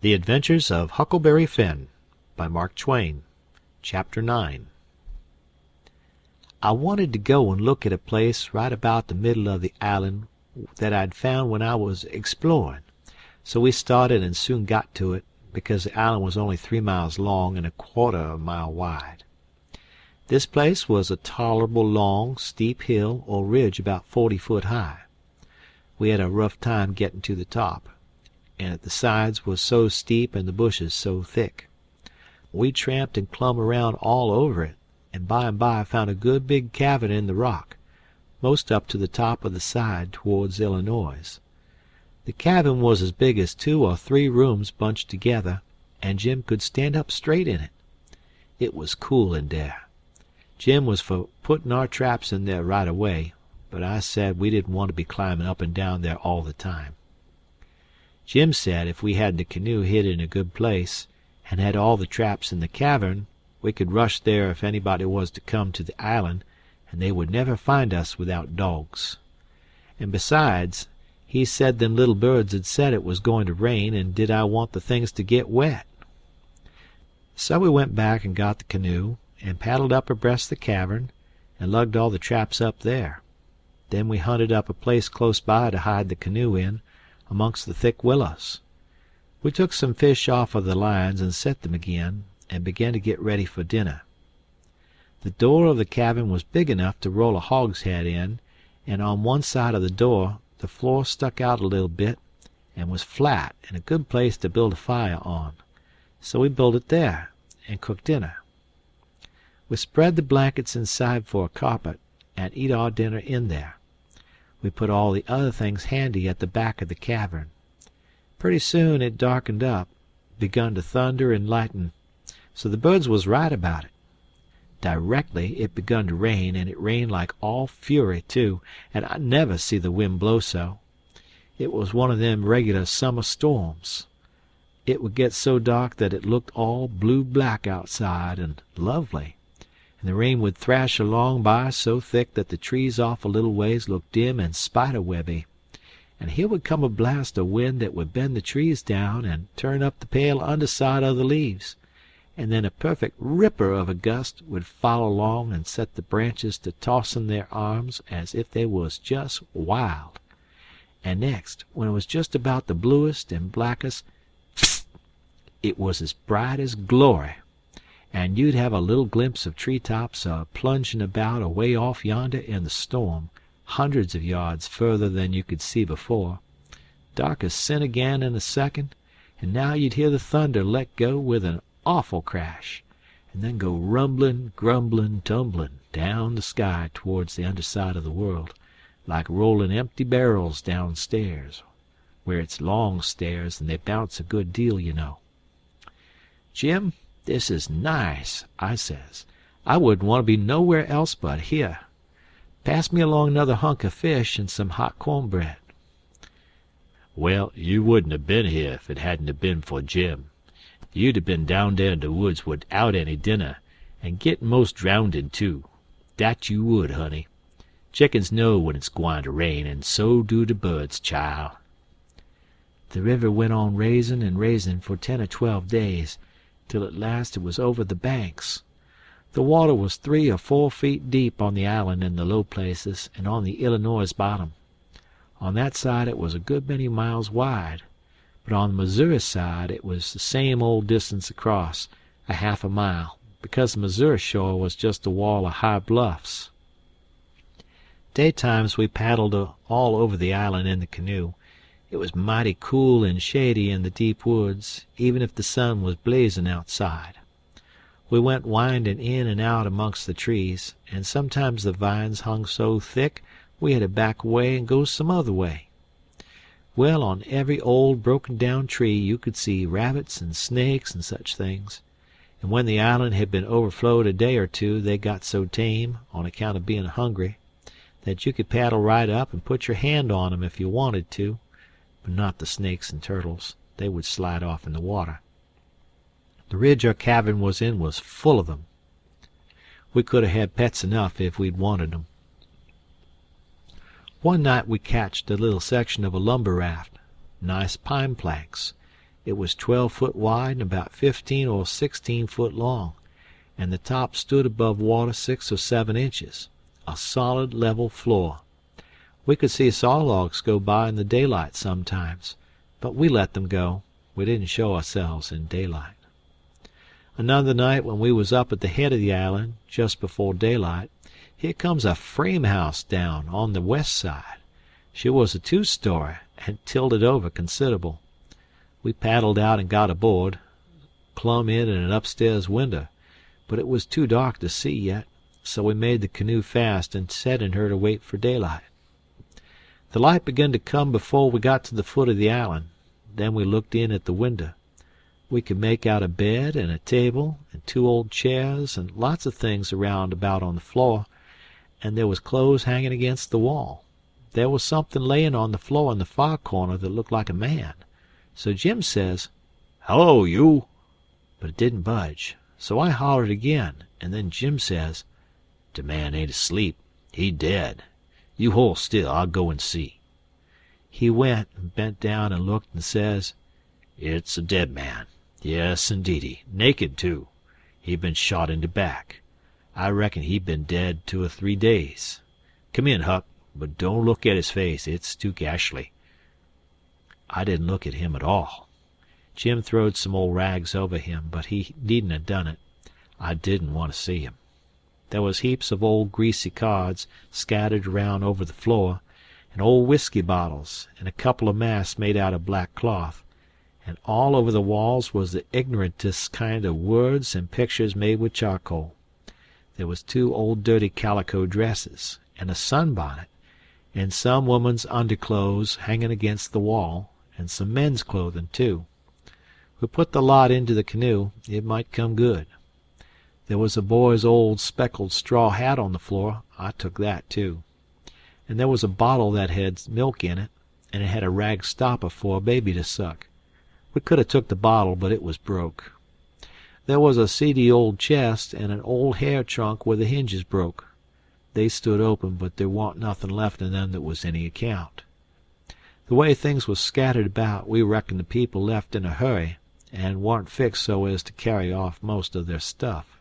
The Adventures of Huckleberry Finn by Mark Twain. Chapter 9. I wanted to go and look at a place right about the middle of the island that I'd found when I was exploring. So we started and soon got to it, because the island was only 3 miles long and a quarter of a mile wide. This place was a tolerable long, steep hill or ridge about 40 foot high. We had a rough time getting to the top, and the sides was so steep and the bushes so thick. We tramped and clumb around all over it, and by found a good big cavern in the rock, most up to the top of the side towards Illinois. The cavern was as big as 2 or 3 rooms bunched together, and Jim could stand up straight in it. It was cool in there. Jim was for putting our traps in there right away, but I said we didn't want to be climbing up and down there all the time. Jim said if we had the canoe hid in a good place, and had all the traps in the cavern, we could rush there if anybody was to come to the island, and they would never find us without dogs. And besides, he said them little birds had said it was going to rain, and did I want the things to get wet? So we went back and got the canoe, and paddled up abreast the cavern, and lugged all the traps up there. Then we hunted up a place close by to hide the canoe in, amongst the thick willows. We took some fish off of the lines and set them again, and began to get ready for dinner. The door of the cabin was big enough to roll a hogshead in, and on one side of the door the floor stuck out a little bit and was flat and a good place to build a fire on. So we built it there and cooked dinner. We spread the blankets inside for a carpet and eat our dinner in there. We put all the other things handy at the back of the cavern. Pretty soon it darkened up, begun to thunder and lighten, so the birds was right about it. Directly it begun to rain, and it rained like all fury, too, and I never see the wind blow so. It was one of them regular summer storms. It would get so dark that it looked all blue-black outside, and lovely, and the rain would thrash along by so thick that the trees off a little ways looked dim and spider-webby, and here would come a blast of wind that would bend the trees down and turn up the pale underside of the leaves, and then a perfect ripper of a gust would follow along and set the branches to tossing their arms as if they was just wild. And next, when it was just about the bluest and blackest, psst, it was as bright as glory, and you'd have a little glimpse of tree-tops plunging about away off yonder in the storm, hundreds of yards further than you could see before. Dark as sin again in a second, and now you'd hear the thunder let go with an awful crash, and then go rumbling, grumbling, tumbling down the sky towards the underside of the world, like rolling empty barrels downstairs, where it's long stairs and they bounce a good deal, you know. "Jim, this is nice," I says. "I wouldn't want to be nowhere else but here. Pass me along another hunk of fish and some hot cornbread." "Well, you wouldn't have been here if it hadn't have been for Jim. You'd have been down there in the woods without any dinner, and getting most drownded, too. Dat you would, honey. Chickens know when it's gwine to rain, and so do the birds, child." The river went on raisin' and raisin' for 10 or 12 days, till at last it was over the banks. The water was 3 or 4 feet deep on the island in the low places and on the Illinois bottom. On that side it was a good many miles wide, but on the Missouri side it was the same old distance across, a half a mile, because the Missouri shore was just a wall of high bluffs. Daytimes we paddled all over the island in the canoe. It was mighty cool and shady in the deep woods, even if the sun was blazing outside. We went winding in and out amongst the trees, and sometimes the vines hung so thick we had to back away and go some other way. Well, on every old broken-down tree you could see rabbits and snakes and such things, and when the island had been overflowed a day or two they got so tame, on account of being hungry, that you could paddle right up and put your hand on 'em if you wanted to, but not the snakes and turtles. They would slide off in the water. The ridge our cabin was in was full of them. We could have had pets enough if we'd wanted 'em. One night we catched a little section of a lumber raft, nice pine planks, It was 12 foot wide and about 15 or 16 foot long, and the top stood above water 6 or 7 inches. A solid level floor. We could see saw logs go by in the daylight sometimes, but we let them go. We didn't show ourselves in daylight. Another night when we was up at the head of the island, just before daylight, here comes a frame house down on the west side. She was a 2-story, and tilted over considerable. We paddled out and got aboard, plumb in at an upstairs window, but it was too dark to see yet, so we made the canoe fast and set in her to wait for daylight. The light begun to come before we got to the foot of the island. Then we looked in at the window. We could make out a bed and a table and 2 old chairs and lots of things around about on the floor, and there was clothes hanging against the wall. There was something laying on the floor in the far corner that looked like a man. So Jim says, "Hello, you!" But it didn't budge. So I hollered again, and then Jim says, "The man ain't asleep. He dead. You hold still, I'll go and see." He went and bent down and looked and says, "It's a dead man. Yes, indeedy. Naked, too. He'd been shot in the back. I reckon he'd been dead 2 or 3 days. Come in, Huck, but don't look at his face. It's too ghashly." I didn't look at him at all. Jim throwed some old rags over him, but he needn't have done it. I didn't want to see him. There was heaps of old greasy cards scattered around over the floor, and old whiskey bottles, and a couple of masks made out of black cloth, and all over the walls was the ignorantest kind of words and pictures made with charcoal. There was 2 old dirty calico dresses, and a sunbonnet, and some woman's underclothes hanging against the wall, and some men's clothing, too. We put the lot into the canoe. It might come good. There was a boy's old speckled straw hat on the floor. I took that, too. And there was a bottle that had milk in it, and it had a rag stopper for a baby to suck. We could have took the bottle, but it was broke. There was a seedy old chest and an old hair trunk where the hinges broke. They stood open, but there warn't nothing left in them that was any account. The way things was scattered about, we reckoned the people left in a hurry, and warn't fixed so as to carry off most of their stuff.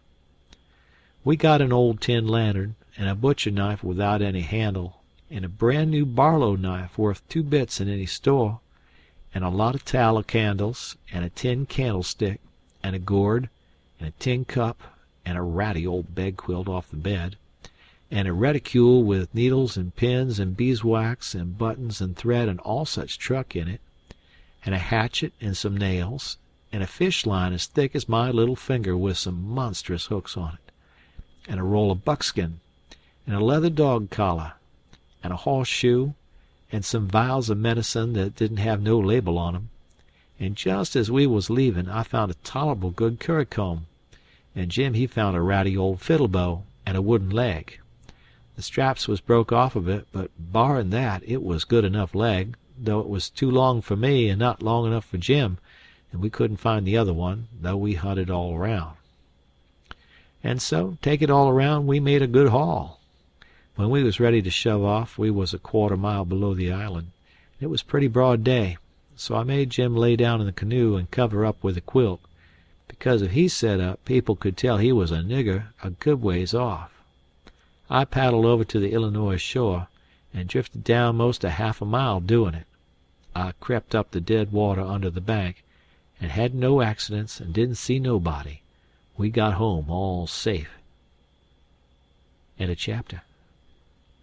We got an old tin lantern, and a butcher knife without any handle, and a brand-new Barlow knife worth 2 bits in any store, and a lot of tallow candles, and a tin candlestick, and a gourd, and a tin cup, and a ratty old bedquilt off the bed, and a reticule with needles and pins and beeswax and buttons and thread and all such truck in it, and a hatchet and some nails, and a fish line as thick as my little finger with some monstrous hooks on it, and a roll of buckskin, and a leather dog collar, and a horseshoe, and some vials of medicine that didn't have no label on 'em. And just as we was leaving, I found a tolerable good currycomb, and Jim he found a ratty old fiddle bow and a wooden leg. The straps was broke off of it, but barring that, it was good enough leg, though it was too long for me and not long enough for Jim, and we couldn't find the other one, though we hunted all around. And so, take it all around, we made a good haul. When we was ready to shove off, we was a quarter mile below the island. It was pretty broad day, so I made Jim lay down in the canoe and cover up with a quilt, because if he set up, people could tell he was a nigger a good ways off. I paddled over to the Illinois shore, and drifted down most a half a mile doing it. I crept up the dead water under the bank, and had no accidents and didn't see nobody. We got home all safe. End of chapter.